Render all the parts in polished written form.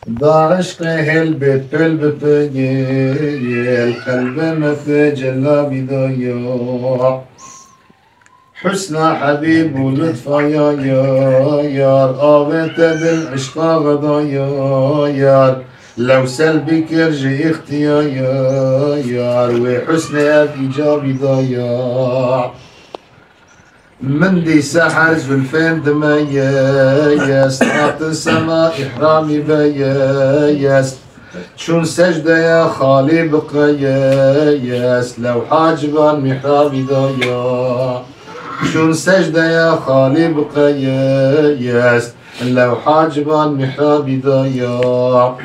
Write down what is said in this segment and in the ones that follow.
دا عشقه البتل بفجي القلب مفجلا بدايا حسن حبيب ولطفا يا يار آوت بالعشق غدا يا يار لو سلبك يرجع اختيا يا يار وحسن إيجابي ضياع من دي سحر زلفين دمياس طاعت السماء إحرامي بياس شون سجدة يا خالي بقياس لو حاجبان محرابي ضياع شون سجدة يا خالي بقياس لو حاجبان محرابي ضياع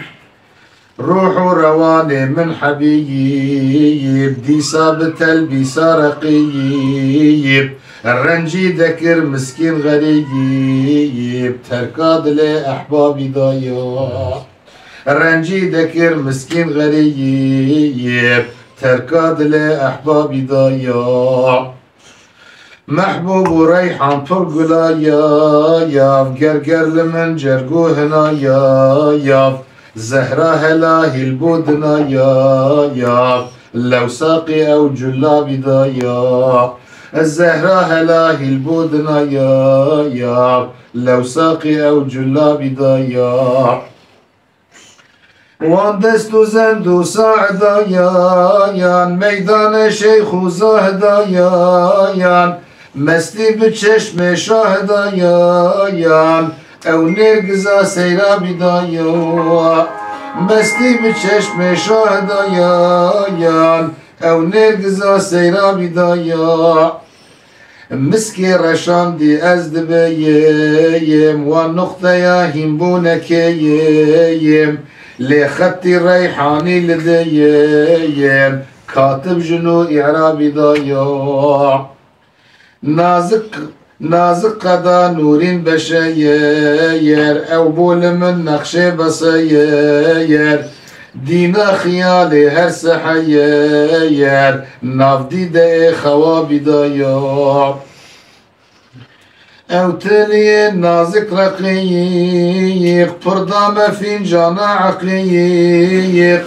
روح رواني من حبيب دي سابت البيسا رقيب الرنجي ذكر مسكين غريب تركاد لي أحبابي ضياع الرنجي ذكر مسكين غريب تركاد لي أحبابي ضياع محبوب وريحان فرقلا يا قرقر لمن جرقو هنا يا زهرة هلاهي البودنا يا لو ساقي أو جلابي ضياع الزهرة هلاهي البودنا يا لو ساقي أو جلابي ضياع واندستو زندو ساعدا يا ميدان شيخ وزاهدا يا مستي بتششم شاهدا يا او نرقزا سيرا بدايا مستي بتششم شاهدا يا او نرقزا سيرا بدايا مسكي رشان دي ازد بيم والنقطة يا همبونك يم لخطي ريحاني لديم كاتب جنو إعرابي ضياع نازق قدا نورين بشير او بول من نقشي بصير دينا خيالي هر سحير نافدي دي خوابي ضياع او تلي نازك رقيق فردام فنجان عقليق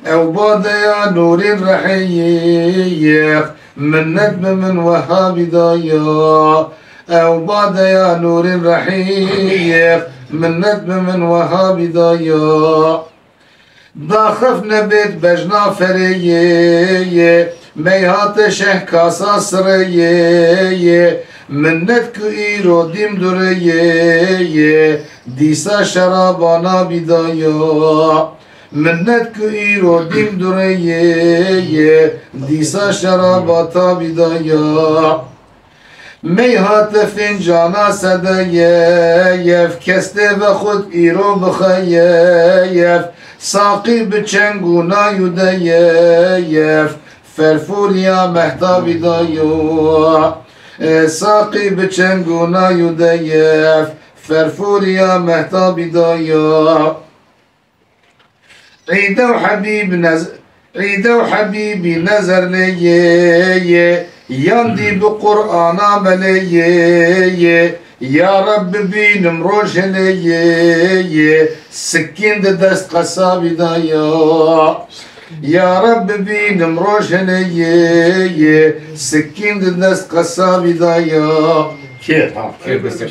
او باديا نور رحيق من ندب من وهابي ضياع او باديا نور رحيق من ندب من وهابي ضياع داخف نبيت بجنا فريه ميهات شه كاسا سريه منت كيرو ديم دريه ديسا شرابانا بدايا منت كيرو ديم دريه ديسا شراباتا بدايا ميهات فنجانا سدايف كسته بخود ايرو بخيف ساقي بچنگونا يديف فرفوريا مهتابي دايو ساقي بچنگونا يديف فرفوريا مهتابي دايو عيدو حبيبي نظر لي يندي بقرآن ملي يا رب بينم روش لي سكين دست قصابي دايا يا رب بينم روش لي سكين دست قصابي دايا كيف بس